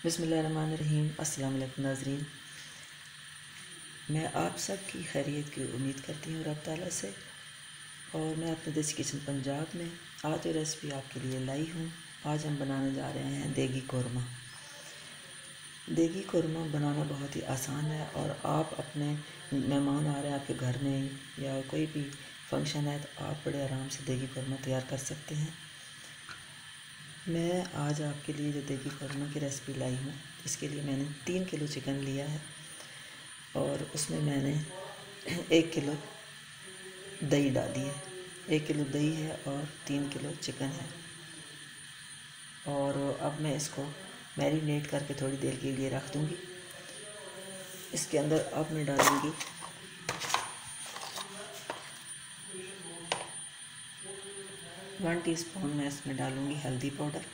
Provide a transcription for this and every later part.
बिस्मिल्लाहिर्रहमानिर्रहीम। अस्सलाम वालेकुम नाज़रीन, मैं आप सब की खैरियत की उम्मीद करती हूँ रब ताला से। और मैं अपने देसी किचन पंजाब में आज जो रेसिपी आपके लिए लाई हूँ, आज हम बनाने जा रहे हैं देगी कौरमा। देगी कौरमा बनाना बहुत ही आसान है और आप अपने मेहमान आ रहे हैं आपके घर में या कोई भी फंक्शन है तो आप बड़े आराम से देगी कौरमा तैयार कर सकते हैं। मैं आज आपके लिए जो देगी कौरमा की रेसिपी लाई हूँ, इसके लिए मैंने 3 किलो चिकन लिया है और उसमें मैंने 1 किलो दही डाली है। 1 किलो दही है और 3 किलो चिकन है। और अब मैं इसको मैरिनेट करके थोड़ी देर के लिए रख दूँगी। इसके अंदर अब मैं डालूँगी 1 टीस्पून मैं इसमें डालूँगी हल्दी पाउडर,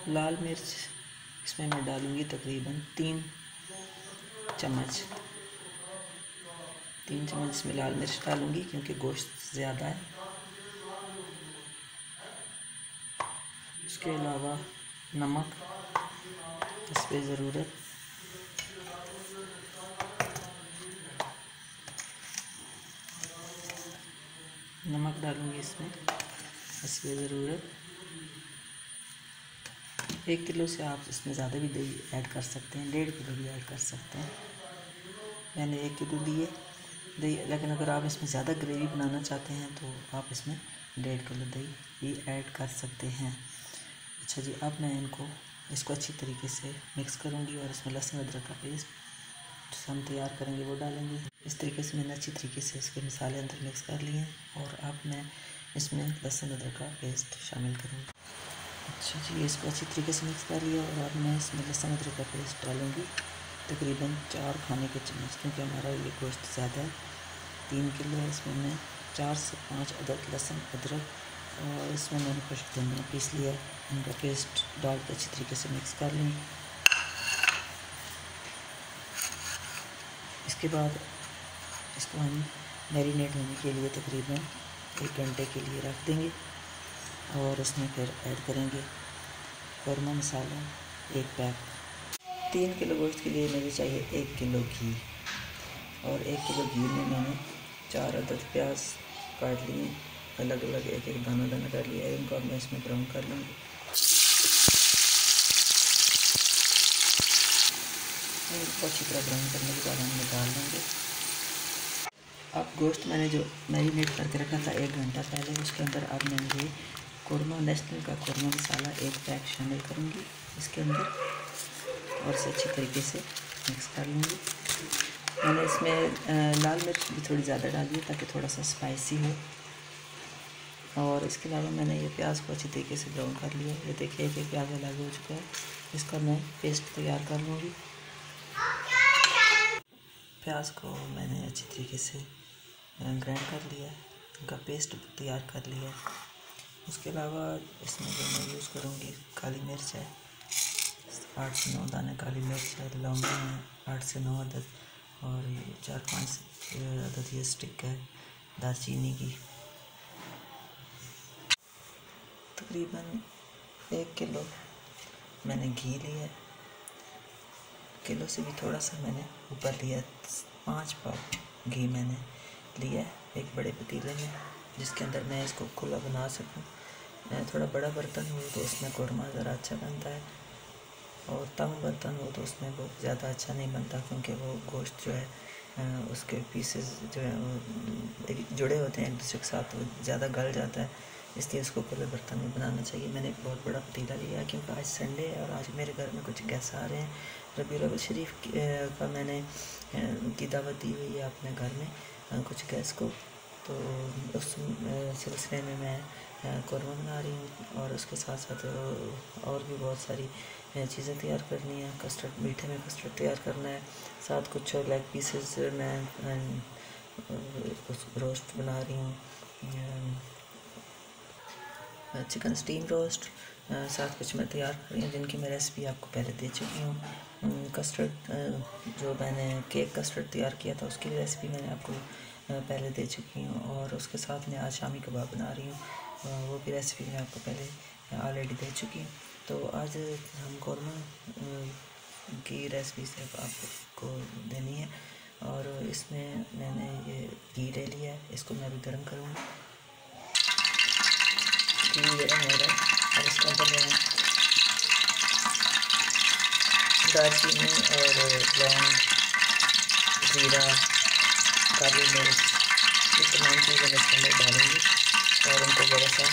लाल मिर्च इसमें मैं डालूँगी तकरीबन 3 चम्मच इसमें लाल मिर्च डालूँगी क्योंकि गोश्त ज़्यादा है। उसके अलावा नमक इस पर ज़रूरत, नमक डालूँगी इसमें इस पर ज़रूरत। 1 किलो से आप इसमें ज़्यादा भी दही ऐड कर सकते हैं, 1.5 किलो भी ऐड कर सकते हैं। मैंने 1 किलो लिए दही, लेकिन अगर आप इसमें ज़्यादा ग्रेवी बनाना चाहते हैं तो आप इसमें 1.5 किलो दही भी ऐड कर सकते हैं। अच्छा जी, अब मैं इसको अच्छी तरीके से मिक्स करूँगी और इसमें लहसुन अदरक का पेस्ट हम तैयार करेंगे वो डालेंगे। इस तरीके से मैंने अच्छी तरीके से इसके मसाले अंदर मिक्स कर लिए हैं और अब मैं इसमें लहसुन अदरक का पेस्ट शामिल करूँगी। अच्छा जी, इसको अच्छी तरीके से मिक्स कर लिया और अब मैं इसमें लहसुन अदरक का पेस्ट डालूँगी तकरीबन 4 खाने के चम्मच, क्योंकि हमारा ये गोश्त ज़्यादा है। 3 किलो है, इसमें मैं 4 से 5 अदद लहसुन अदरक और इसमें मैंने कुछ धनिया पीस लिया, इनका पेस्ट डाल के अच्छी तरीके से मिक्स कर लेंगे। इसके बाद इसको हम मैरिनेट होने के लिए तकरीबन 1 घंटे के लिए रख देंगे और इसमें फिर ऐड करेंगे कौरमा मसाला 1 पैक। 3 किलो गोश्त के लिए मुझे चाहिए 1 किलो घी और 1 किलो घी में मैंने 4 अदद प्याज काट लिए, अलग अलग एक एक दाना दाना कर लिया है। इनको अब मैं इसमें ब्राउन कर लूँगी। इनको अच्छी तरह ब्राउन करने के बाद हम निकाल लेंगे। अब गोश्त मैंने जो मैरिनेट करके रखा था 1 घंटा पहले, उसके अंदर अब मैं ये कौरमा नेशनल का कौरमा मसाला 1 पैक शामिल करूँगी इसके अंदर और इसे अच्छी तरीके से मिक्स कर लूँगी। मैंने इसमें लाल मिर्च भी थोड़ी ज़्यादा डाली है ताकि थोड़ा सा स्पाइसी हो। और इसके अलावा मैंने ये प्याज को अच्छी तरीके से ब्राउन कर लिया। ये देखिए एक प्याज अलग हो चुका है, इसका मैं पेस्ट तैयार कर लूँगी। प्याज को मैंने अच्छी तरीके से ग्राइंड कर लिया है, इनका पेस्ट तैयार कर लिया है। उसके अलावा इसमें जो मैं यूज़ करूँगी काली मिर्च है, 8 से 9 दाने काली मिर्च है, लौंग है 8 से 9 अदद और 4-5 अदद ये स्टिक है दालचीनी की। तकरीबन 1 किलो मैंने घी लिया है, किलो से भी थोड़ा सा मैंने ऊपर लिया, 5 पाव घी मैंने लिया है एक बड़े पतीले में, जिसके अंदर मैं इसको खुला बना सकूं। थोड़ा बड़ा बर्तन हो तो उसमें कौरमा ज़रा अच्छा बनता है और तंग बर्तन हो तो उसमें बहुत ज़्यादा अच्छा नहीं बनता, क्योंकि वो गोश्त जो है उसके पीसेस जो है वो जुड़े होते हैं एक दूसरे के साथ, वो ज़्यादा गल जाता है, इसलिए उसको खुले बर्तन में बनाना चाहिए। मैंने एक बहुत बड़ा पतीला लिया है क्योंकि आज संडे है और आज मेरे घर में कुछ गेस्ट आ रहे हैं। रबीउल अव्वल शरीफ का मैंने की दावत दी हुई है अपने घर में कुछ गेस्ट को, तो उस सिलसिले में मैं कौरमा बना रही हूँ और उसके साथ साथ और भी बहुत सारी चीज़ें तैयार करनी है। कस्टर्ड, मीठे में कस्टर्ड तैयार करना है, साथ कुछ लेग पीसेस मैं रोस्ट बना रही हूँ, चिकन स्टीम रोस्ट, साथ कुछ मैं तैयार कर रही हूँ जिनकी मैं रेसिपी आपको पहले दे चुकी हूँ। कस्टर्ड जो मैंने केक कस्टर्ड तैयार किया था उसकी रेसिपी मैंने आपको पहले दे चुकी हूँ और उसके साथ मैं आज शामी कबाब बना रही हूँ, वो भी रेसिपी मैं आपको पहले ऑलरेडी दे चुकी हैं। तो आज हम कौरमा की रेसिपी से आपको देनी है। और इसमें मैंने ये घी ले लिया है, इसको मैं अभी गर्म करूँगा। घी गर्म हो रहा है और इसके अंदर मैं दालचीनी और लौंग, जीरा, काली मिर्च, ये तमाम चीज़ें मैं इसके अंदर डालूँगी और उनको थोड़ा सा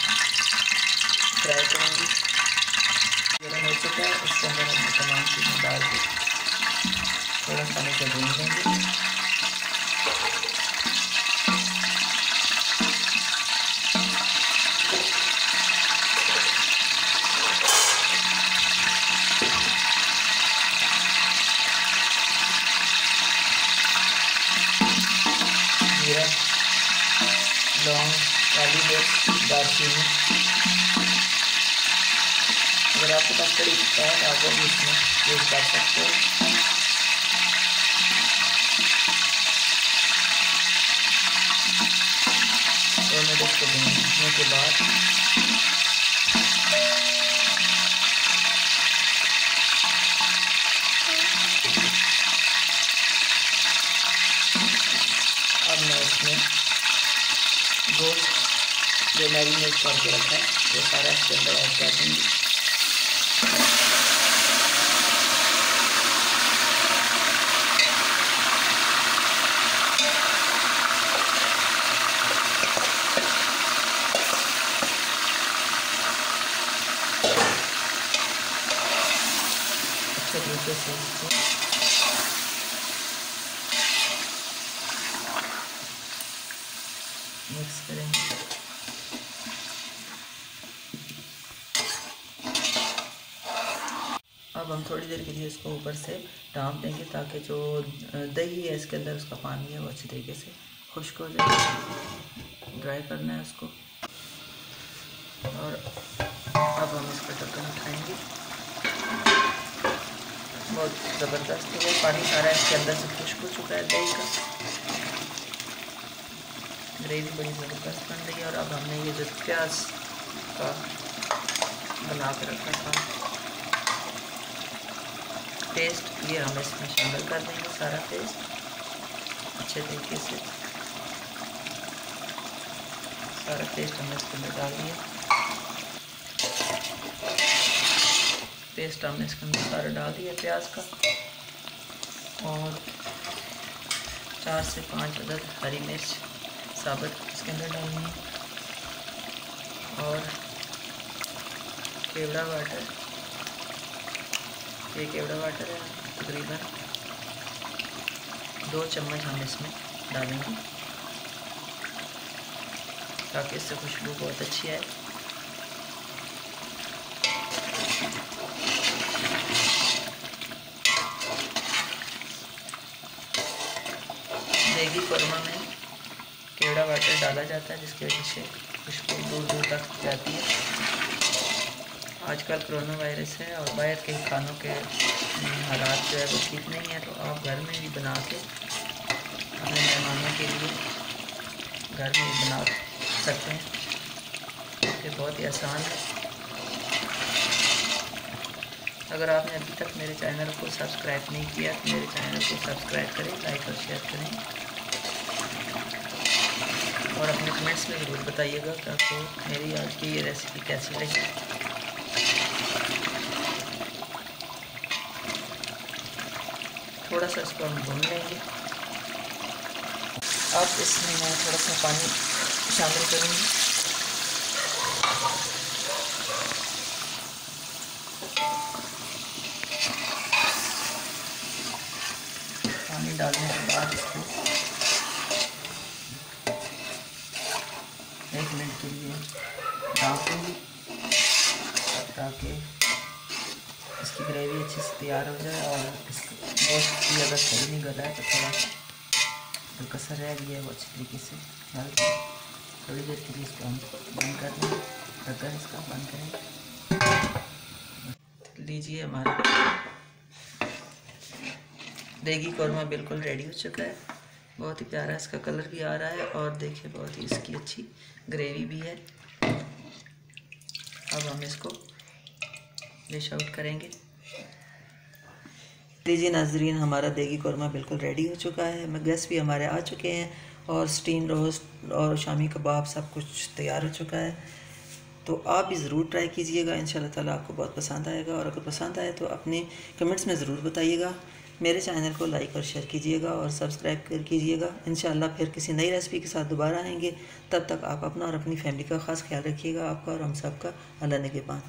फ्राई करूँगी। गर्म हो चुका है, इसके अंदर हम तमाम चीज़ें डाल के थोड़ा सा इसे भून लेंगे। जीरा, लौंग, काली मिर्च, दालचीनी, अगर आपके पास कड़ी पत्ता है तो आप वो भी इसमें यूज़ कर सकते हो। तो मैं इसको भूनने के बाद अब मैं इसमें गोश्त जो मैरिनेट करके रखा है वो सारा इसके अंदर ऐड कर दूँगी। अच्छे तरीके से इसको मिक्स करेंगे। अब हम थोड़ी देर के लिए इसको ऊपर से ढाँप देंगे ताकि जो दही है इसके अंदर उसका पानी है वो अच्छी तरीके से खुश्क हो जाए। ड्राई करना है उसको। और अब हम इसका ढक्कन उठाएंगे। बहुत ज़बरदस्त है, पानी सारा इसके अंदर से खुश्क हो चुका है दही का। ग्रेवी बड़ी ज़बरदस्त बन रही है। और अब हमने ये जो प्याज का बना के रखा था पेस्ट, ये हम इसमें शामिल कर देंगे। सारा पेस्ट अच्छे तरीके से सारा पेस्ट हमने इसके अंदर डाल दिया। पेस्ट हमने इसके अंदर सारा डाल दिया प्याज का। और 4 से 5 अदद हरी मिर्च साबुत इसके अंदर डालनी है। और केवड़ा वाटर, ये केवड़ा वाटर है, तकरीबन 2 चम्मच हम इसमें डालेंगे ताकि इससे खुशबू बहुत अच्छी आए। देगी कौरमा में केवड़ा वाटर डाला जाता है जिसकी वजह से खुशबू दूर दूर तक जाती है। आजकल कोरोना वायरस है और बाहर के खानों के हालात जो है वो ठीक नहीं है, तो आप घर में भी बना के अपने मेहमानों के लिए घर में भी बना सकते हैं। ये बहुत ही आसान है। अगर आपने अभी तक मेरे चैनल को सब्सक्राइब नहीं किया तो मेरे चैनल को सब्सक्राइब करें, लाइक और शेयर करें और अपने कमेंट्स में ज़रूर बताइएगा कि आपको मेरी आज की ये रेसिपी कैसी लगी। थोड़ा सा इसको हम भून लेंगे। अब इसमें मैं थोड़ा सा पानी शामिल करूँगी। पानी डालने के बाद इसको 1 मिनट के लिए ढाँप दूँगी ताकि इसकी ग्रेवी अच्छे से तैयार हो जाए। और इसको गोश्त भी अगर सही नहीं गला है तो थोड़ा जो कसर रह गई है वो अच्छी तरीके से डाल के थोड़ी देर के लिए इसको हम बंद कर देंगे। ढक्कन इसका बंद करेंगे। लीजिए, हमारा देगी कौरमा बिल्कुल रेडी हो चुका है। बहुत ही प्यारा इसका कलर भी आ रहा है और देखिए बहुत ही इसकी अच्छी ग्रेवी भी है। अब हम इसको डिश आउट करेंगे। लीजिए नाजरीन, हमारा देगी कौरमा बिल्कुल रेडी हो चुका है। गेस्ट भी हमारे आ चुके हैं और स्टीम रोस्ट और शामी कबाब सब कुछ तैयार हो चुका है। तो आप भी ज़रूर ट्राई कीजिएगा, इंशाल्लाह ताला आपको बहुत पसंद आएगा। और अगर पसंद आए तो अपने कमेंट्स में ज़रूर बताइएगा। मेरे चैनल को लाइक और शेयर कीजिएगा और सब्सक्राइब कर कीजिएगा। इंशाल्लाह फिर किसी नई रेसिपी के साथ दोबारा आएंगे। तब तक आप अपना और अपनी फैमिली का ख़ास ख्याल रखिएगा। आपका और हम सब का अल्लाह निगहबान।